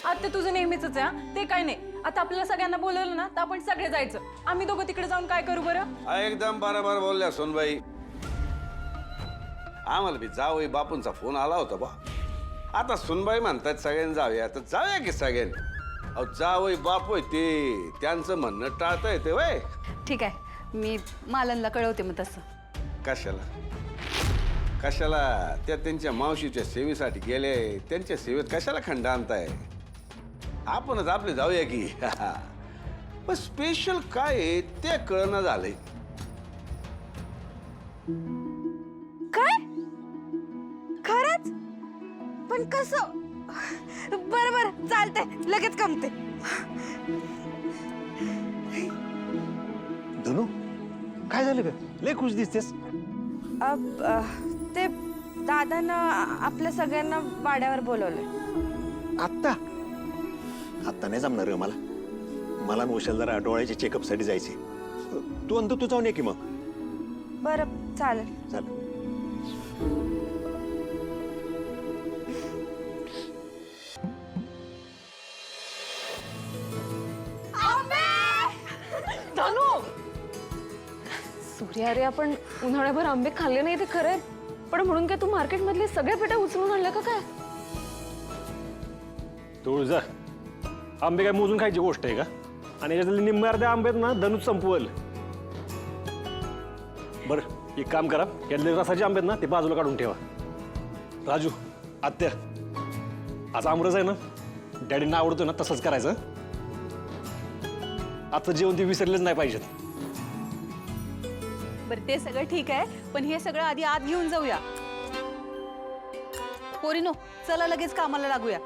आता तुझं नेहमीच आहे हा. ते काय नाही, आता आपल्याला सगळ्यांना बोलवलं ना तर आपण सगळे जायचं. आम्ही दोघं तिकडे जाऊन काय करू बरं? एकदम बरोबर बोलल्या सोनबाई. आम्हाला बी जावई बापूंचा फोन आला होता बा. आता सुनबाई म्हणतात सगळ्यांनी जाऊया, तर जाऊया की सगळ्यांनी. अहो जावई बापू आहे ते, त्यांचं म्हणणं टाळता येते वय. ठीक आहे, मी मालनला कळवते मग तसं. कशाला कशाला? त्या त्यांच्या मावशीच्या सेवेसाठी गेले, त्यांच्या सेवेत कशाला खंड आणताय? आपणच आपले जाऊया की. पण स्पेशल काय आहे ते कळणं झालंय. काय? खरंच? पण कसं? बरं चालतंय, लगेच कमते. धनु काय झालं ग? लय खुश दिसतेस. ते दादानं आपल्या सगळ्यांना वाड्यावर बोलवलंय. आत्ता आत्ता नाही जमणार ग मला. मला नोशाल जरा डोळ्याच्या चेकअपसाठी जायचे. तू अंत तू जाऊन ये की मग. बरं चालेल. चालेल. सूर्या रे, आपण उन्हाळ्याभर आंबे खाल्ले नाही ते खरंय, पण म्हणून काय तू मार्केट मधले सगळे पेट्या उचलून आणल्या का काय? तुळजा आंबे काय मोजून खायची गोष्ट आहे का? आणि याच्यातले निम्मे अर्धे आंबे आहेत ना धनुच संपवल. बरं एक काम करा, यातले रसाचे आंबे आहेत ना ते बाजूला काढून ठेवा. राजू, आत्या, आज आमरस आहे ना, डॅडींना आवडतो ना तसंच करायचं. आजचं जेवण ते विसरलेच नाही पाहिजेत. बरं ते सगळं ठीक आहे, पण हे सगळं आधी आत घेऊन जाऊया. पोरीनो, चला लगेच कामाला लागूया,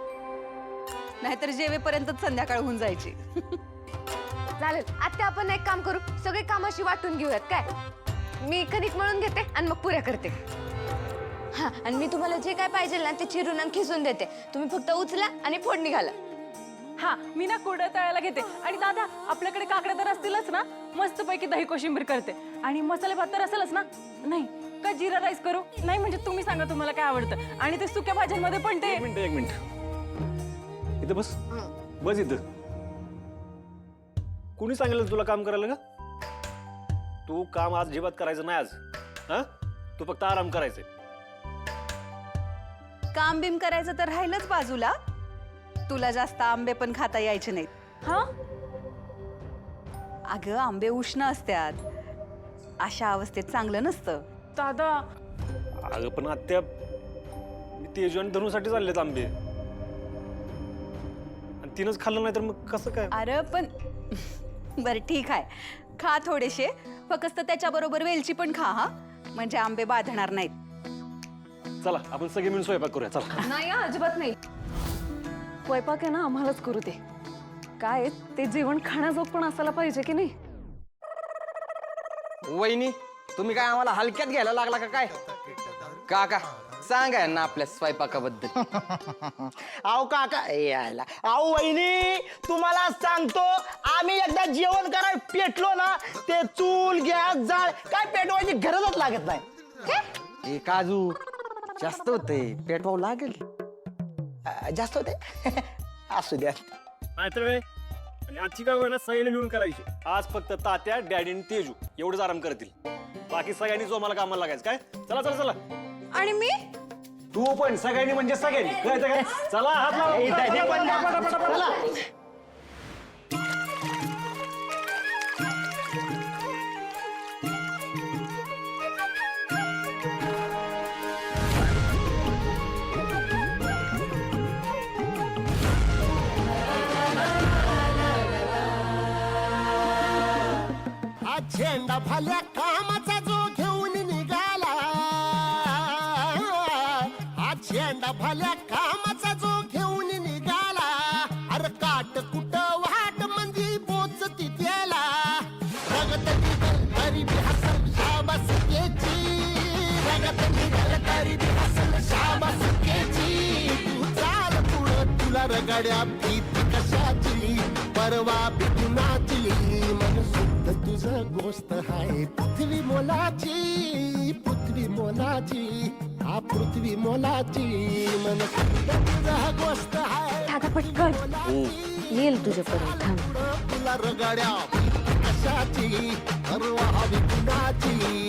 नाहीतर जेवेपर्यंतच संध्याकाळ होऊन जायची. चालेल आता आपण एक काम करू, सगळे कामाशी वाटून घेऊयात काय? मी कणिक मळून घेते आणि मग पुऱ्या करते. हा, आणि मी तुम्हाला जे काय पाहिजे ना ते चिरून आणि खिसून देते. तुम्ही फक्त उचला आणि फोडणी घाला. हा, मी ना कुरडया तळायला घेते. आणि दादा, आपल्याकडे काकड्या तर असतीलच ना? मस्तपैकी दही कोशिंबीर करते. आणि मसाले भात तर असेलच ना? नाही का जिरा राईस करू? नाही म्हणजे तुम्ही सांगा तुम्हाला काय आवडतं. आणि ते सुक्या भाज्यांमध्ये पण ते. एक मिनिट इथं बस. बस इथं. कुणी सांगितलं तुला काम करायला का? तू काम आज अजिबात करायचं नाही आज. हा, तू फक्त आराम करायचे. काम बिम करायचं तर राहिलंच बाजूला, तुला जास्त आंबे पण खाता यायचे नाहीत. हा, अगं आंबे उष्ण असतात, अशा अवस्थेत चांगलं नसतं. दादा अगं पण आत्या, मी तेजू आणि धनुसाठी चाललेत आंबे, आणि तिनंच खाल्लं नाही तर मग कसं काय? अरे पण बरं ठीक आहे, खा थोडेसे, फक्त त्याच्याबरोबर वेलची पण खा हा, म्हणजे आंबे बाधणार नाहीत. चला आपण सगळे मिळून स्वयंपाक करूया. चला. नाही अजिबात नाही. स्वयंपाक आहे ना आम्हालाच करू दे. काय ते जेवण खाण्याजोग पण असायला पाहिजे की नाही? वहिनी, तुम्ही काय आम्हाला हलक्यात घ्यायला लागला का काय? काका सांगा ना आपल्या स्वयंपाकाबद्दल. अहो काका यायला, अहो वहिनी तुम्हाला सांगतो, आम्ही एकदा जेवण करायला पेटलो ना, ते चूल गॅस जाळ काय पेटवायची गरजच लागत नाही. हे काजू जास्त होते, पेटवावं लागेल. जास्त होते. असू द्या. नाहीतर काय? आणि आजची काय ना सगळ्यांनी मिळून करायची. आज फक्त तात्या, डॅडी आणि तेजू एवढंच आराम करतील. बाकी सगळ्यांनी जो मला कामाला लागायचं. काय? चला चला चला. आणि मी तू पण सगळ्यांनी म्हणजे सगळ्यांनी. कळतं काय? चला हात लावा. झेंडा भल्या कामाचा जो घेऊन निघाला, हा झेंडा भल्या कामाचा जो घेऊन निघाला, अरे काट कुट वाट म्हणजे पोचती त्याला, रगत निघल तरी बी हसल शाबास केची, रगत निघल तरी बी हसल शाबास केची. तू चाल पुढं, तुला रगड्या भीती कशाची, परवा बिकुनाची, मन शुद्ध तुझं गोष्ट आहे पृथ्वी मोलाची, पृथ्वी मोलाची, हा पृथ्वी मोलाची, मन शुद्ध तुझं गोष्ट आहे. पटापट कर येईल तुझ्यापर्यंत थांब. तुला रगाड्या कशाची परवा हवी कुणाची.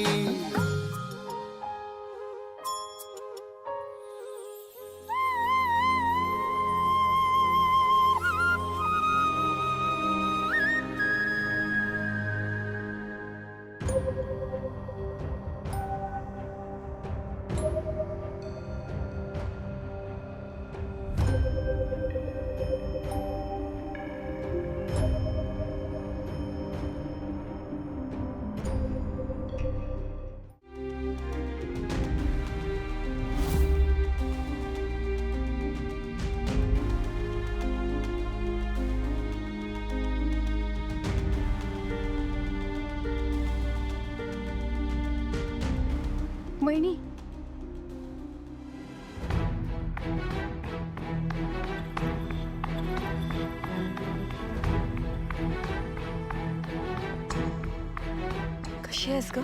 वहिनी, कशी आहेस ग?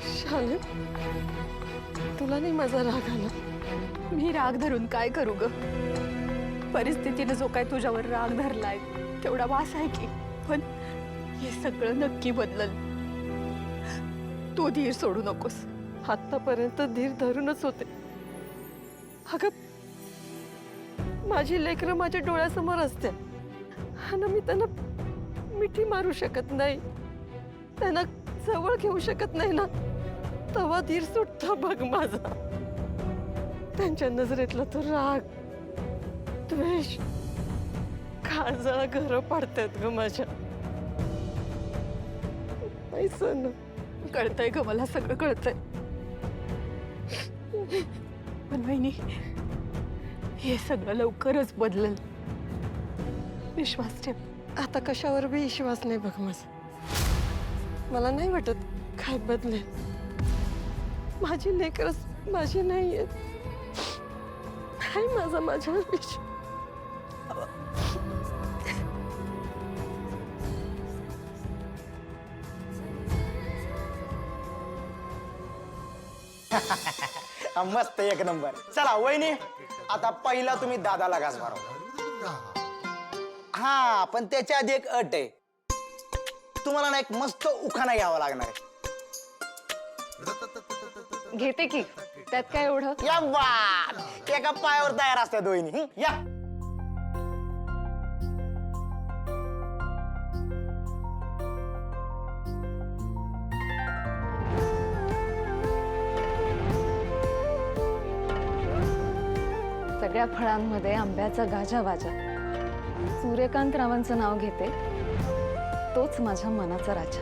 शाले, तुला नाही माझा राग आला? मी राग धरून काय करू ग? परिस्थितीने जो काय तुझ्यावर राग धरलाय तेवढा वास आहे की, पण हे सगळं नक्की बदलल. तू धीर सोडू नकोस. आतापर्यंत धीर धरूनच होते. अगं, माझी लेकरं माझ्या डोळ्यासमोर असते आणि मी त्यांना मिठी मारू शकत नाही, त्यांना जवळ घेऊ शकत नाही ना, तेव्हा धीर सुटतो बघ माझा. त्यांच्या नजरेतला तो राग, द्वेष, काळजाला घरं पाडतायत ग माझ्या. पैसं कळतंय ग, मला सगळं कळतंय. पण वहिनी, हे सगळं लवकरच बदलल. विश्वास ठेव. आता कशावर बी विश्वास नाही बघ माझा. मला नाही वाटत काय बदलेल. माझी लेकरच माझी नाही आहेत. नाही माझा माझ्यावर विश्वास. मस्त एक नंबर. चला वहिनी, आता पहिला तुम्ही दादाला घास भरवा. हा, पण त्याच्या आधी एक अट आहे. तुम्हाला ना एक मस्त उखाणा घ्यावा लागणार आहे. घेते की, त्यात काय एवढं. या बात, एका पायावर तयार असतात वहिनी. या. सगळ्या फळांमध्ये आंब्याचा गाजावाजा. सूर्यकांत रावांचं नाव घेते, तोच माझ्या मनाचा राजा.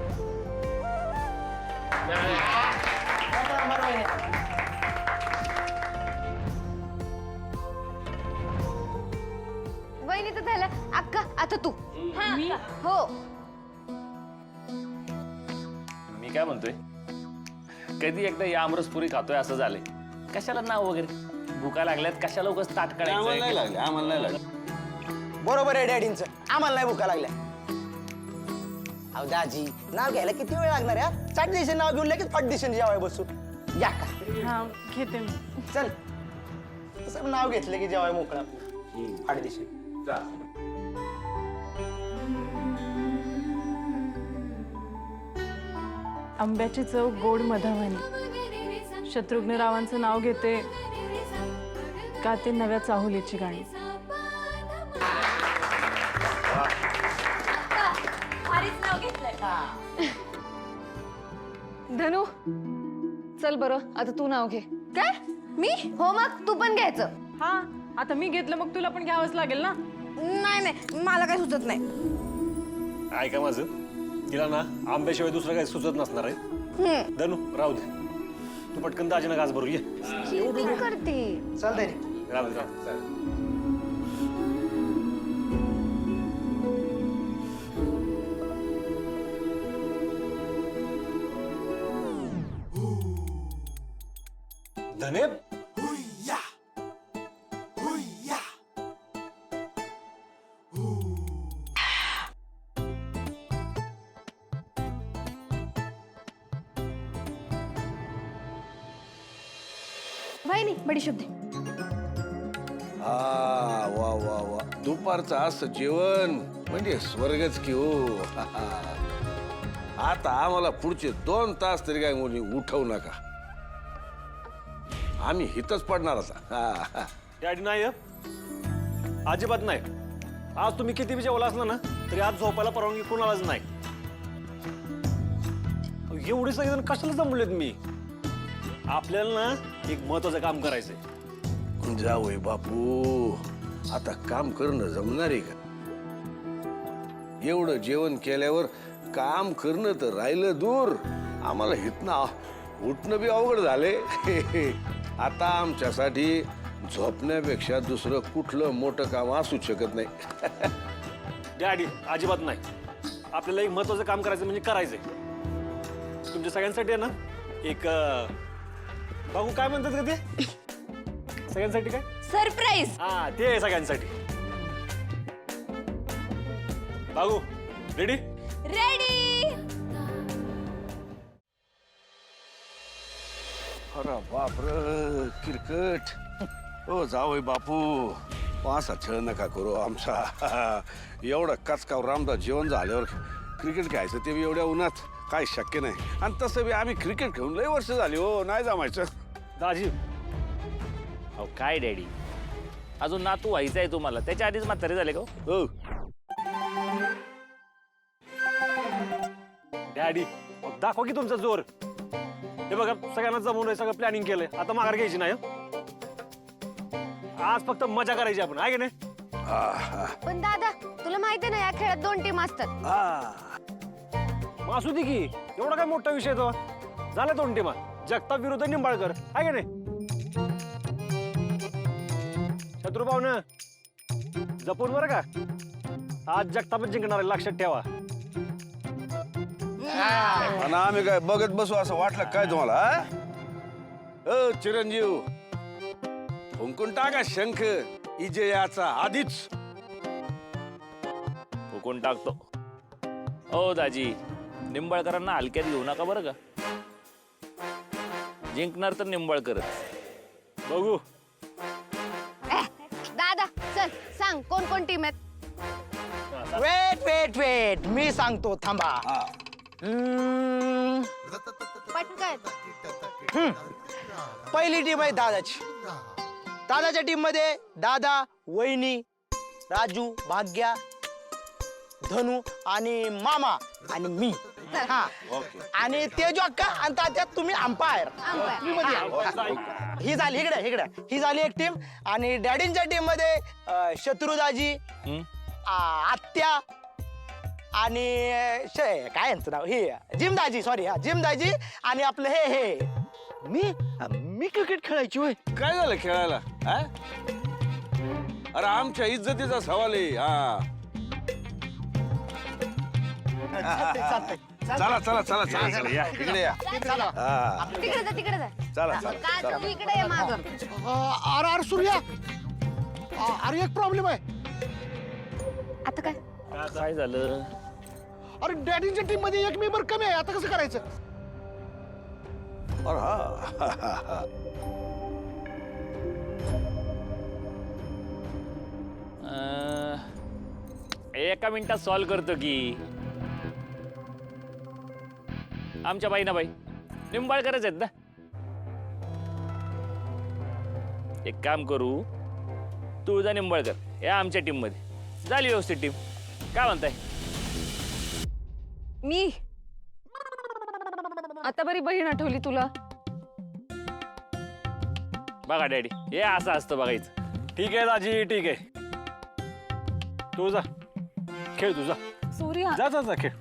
वहिनी तर झालं. अक्का, आता तू. मी? हो. मी काय म्हणतोय, कधी एकदा या आमरसपुरी खातोय असं झालंय. कशाला नाव वगैरे, भुका लागल्यात कशाला उगाच ताट आम्हाला नाही काढायचं. लागले, आम्हाला नाही लागले. बरोबर आहे डॅडींचं. आम्हाला नाही भुका लागल्या. अहो दाजी, नाव घ्यायला किती वेळ लागणार आहे? चाट दिवशी नाव घेऊन लगेच 8 दिवशी जेवाय बसू. या का? हा, घेते मी. चल. तसं नाव घेतलं की जेवाय मोकळा 8 दिवशी. आंब्याची चव गोड मधावानी. शत्रुघ्नरावांचं नाव घेते, का ते नव्या चाहुलीची गाणी. धनु, चल बरं, आता तू नाव घे. काय? मी? हो, मग तू पण घ्यायचं. हा, आता मी घेतलं मग तुला पण घ्यावंच लागेल ना. नाही नाही, मला काही सुचत नाही. ऐका माझं, तिला ना आंब्याशिवाय दुसरं काही सुचत नसणार आहे. धनू, राहू दे. तू पटकन दाजीना घास भरू ये. चिटिंग करते. चालतंय. राहू दे, राहू दे. धने, वहिनी बडीशोप दे. वा वा वा दुपारचं असं जेवण म्हणजे स्वर्गच की हो. आता आम्हाला पुढचे 2 तास तरी काय मुली उठवू नका, आम्ही हितच पडणार आता. डॅडी नाही अजिबात नाही. आज तुम्ही किती बी जेवला असला ना तरी आज झोपायला परवानगी कोणालाच नाही. एवढे सगळेजण कशाला जमलेत मी? आपल्याला ना एक महत्वाचं काम करायचंय. जावई बापू, आता काम करणं जमणार आहे का? एवढं जेवण केल्यावर काम करणं तर राहिलं दूर, आम्हाला हितनं उठणं बी अवघड झाले. आता आमच्यासाठी झोपण्यापेक्षा दुसरं कुठलं मोठं काम असू शकत नाही. डॅडी अजिबात नाही. आपल्याला एक महत्वाचं काम करायचं म्हणजे करायचंय. तुमच्या सगळ्यांसाठी आहे ना एक बाबू काय म्हणतात का ते? सगळ्यांसाठी काय? सरप्राईज. हा ते आहे सगळ्यांसाठी. बाबू रेडी? रेडी. अरे बापर क्रिकेट. हो जावई बापू, असा छळ नका करू आमचा. एवढं कचकाव रामदास जेवण झाल्यावर क्रिकेट खेळायचं ते बी एवढ्या उन्हात काय शक्य नाही. आणि तसं बी आम्ही क्रिकेट खेळून लई वर्ष झाली हो, नाही जमायचं. दाजी अहो काय डॅडी, अजून नातू व्हायचा आहे तुम्हाला, त्याच्या आधीच म्हातारे झाले का हो? हो डॅडी दाखवा की तुमचा जोर. हे बघा सगळ्यांना जमवून सगळं प्लॅनिंग केलंय, आता माघार घ्यायची नाही. आज फक्त मजा करायची आपण, आहे की नाही? पण दादा तुला माहिती ना या खेळात 2 टीम असतात. मग असू दे की, एवढा काय मोठा विषय तो. झाला 2 टीमा, जगताप विरुद्ध निंबाळकर, आहे की नाही? शत्रुभावनं जपून बरं का, आज जगतापच जिंकणार आहे, लक्षात ठेवा. आणि आम्ही काय बघत बसू असं वाटलं काय तुम्हाला? चिरंजीव फुंकून टाका शंख इजयाचा आधीच. फुकून टाकतो. ओ दाजी, निंबाळकरांना हलक्यात घेऊ नका बरं का. जिंकणार तर निंबाळकर. बघू. दादा चल सांग कोण कोण टीम आहेत. वेट वेट वेट, मी सांगतो थांबा. पटकन. पहिली टीम आहे दादाची. दादाच्या टीम मध्ये दादा, वहिनी, राजू, भाग्या, धनु आणि मामा आणि मी. हा आणि तेजू अक्का आणि तात्यात तुम्ही अंपायर. ही झाली इकडे इकडे, ही झाली एक टीम. आणि डॅडींच्या टीम मध्ये शत्रुदाजी, आत्या आणि काय यांचं नाव, हे जिमदाजी, सॉरी हा जिमदाजी. आणि आपलं हे मी क्रिकेट खेळायची होय. काय झालं खेळायला? अरे आमच्या इज्जतीचा सवाल आहे. चला चला चला चला चला या इकडे या. तिकडे जा. चला चला का तू इकडे ये माग. अरे सूर्या, अरे एक प्रॉब्लेम आहे. आता काय? काय झालं? अरे डॅडीच्या टीम मध्ये एक मेंबर कमी आहे, आता कसं करायचं? अरे हा एका मिनिटात सॉल्व्ह करतो की. आमच्या बाई ना बाई निंबाळकरच आहेत ना. एक काम करू, तुळजा निंबाळकर या आमच्या टीम मध्ये झाली व्यवस्थित टीम. काय म्हणताय? मी आता बरी बहीण आठवली तुला. बघा डॅडी, हे असं असतं बघायचं. ठीक आहे दाजी, ठीक आहे. तू जा खेळ, तुझा सूर्या जा जा जा खेळ.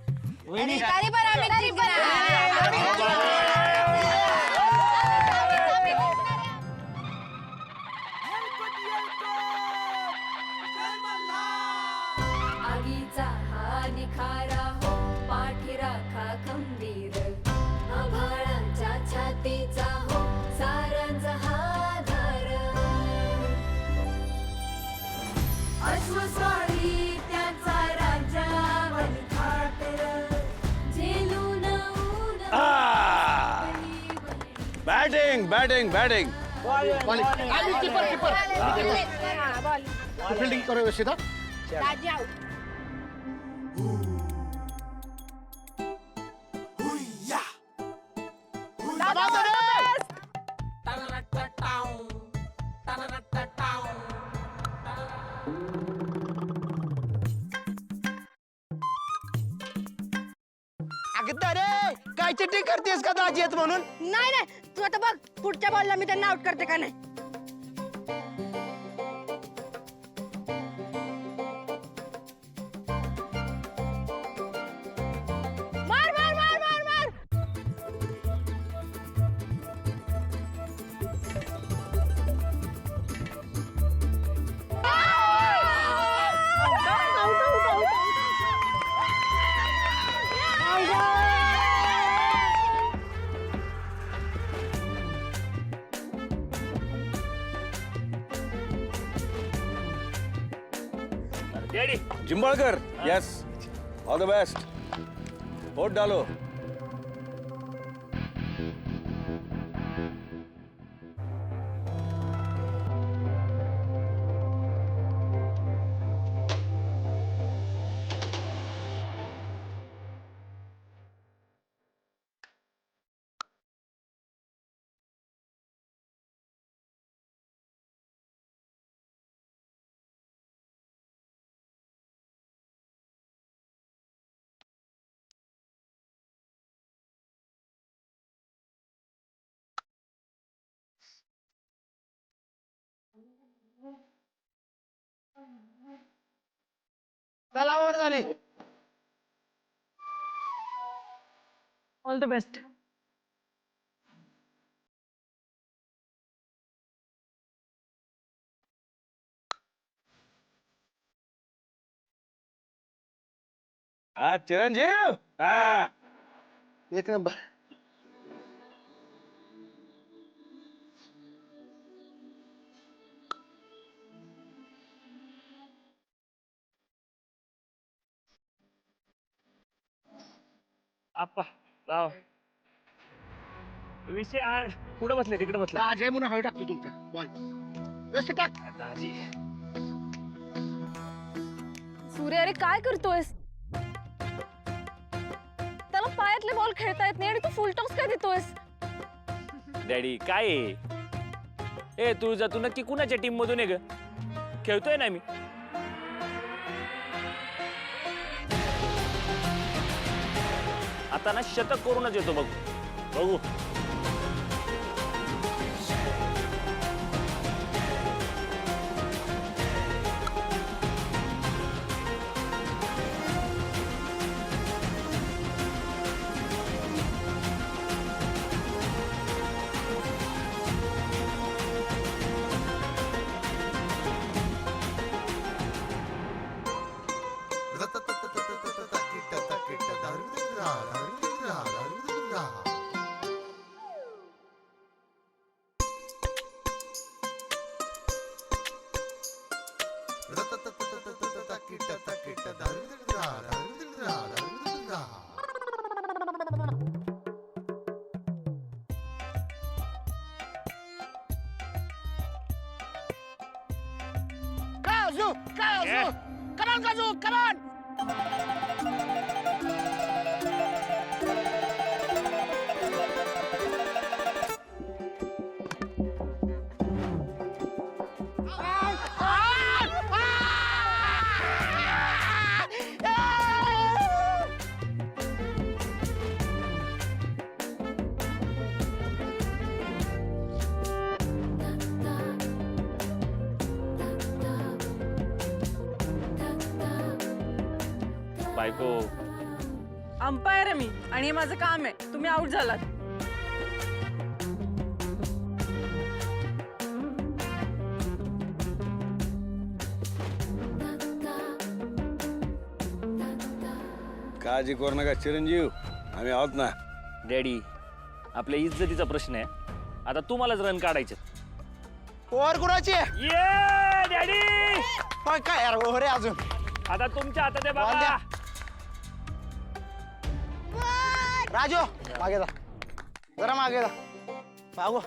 तारी बरं, तारी बरं. आगीचा हा निखारा हो, पाठी राखा खंबीर. आभाळाच्या छातीचा हो, साऱ्यांचा हा धार. अश्वस्वारी त्यांचा राज्यावर थाट, झेलून ऊन. Batting batting batting. फिल्डिंग करो व्यवस्थित हा. अगं रे काय चिट्टी करतेस का दाजी येत म्हणून? नाही नाही, तू आता बघ पुढच्या बॉलला मी त्यांना आउट करते का नाही. मार मार मार मार मार. Daddy Jimbalkar yes all the best vote डालो. All the best. चिरंजीव एक नंबर. आप्पा राव विषय पुढे बसले तिकडे बसले. अजय म्हणून हवे टाकतो तुमच्या बॉल व्यवस्थित टाक. दाजी सूर्य अरे काय करतोयस? त्याला पायातले बॉल खेळता येत नाही आणि तू फुल टॉस काय देतोयस? डॅडी काय आहे? ए तुझा तू नक्की कुणाच्या टीम मधून आहे ग? खेळतोय ना मी. आता ना शतक करूनच येतो बघू बघू. Kazu, Kazu, come on, Kazu, come on. बायको अंपायर आहे मी आणि हे माझं काम आहे. तुम्ही आउट झालात. काळजी करू नका चिरंजीव, आम्ही आहोत ना. डॅडी आपल्या इज्जतीचा प्रश्न आहे. आता तुम्हालाच रन काढायचे. ओव्हर कुणाची? ये डॅडी पण काय यार ओव्हर आहे अजून. आता तुमच्या हातात आहे बॉल बघा. द्या. राजू मागे जा, जरा मागे जा. मागो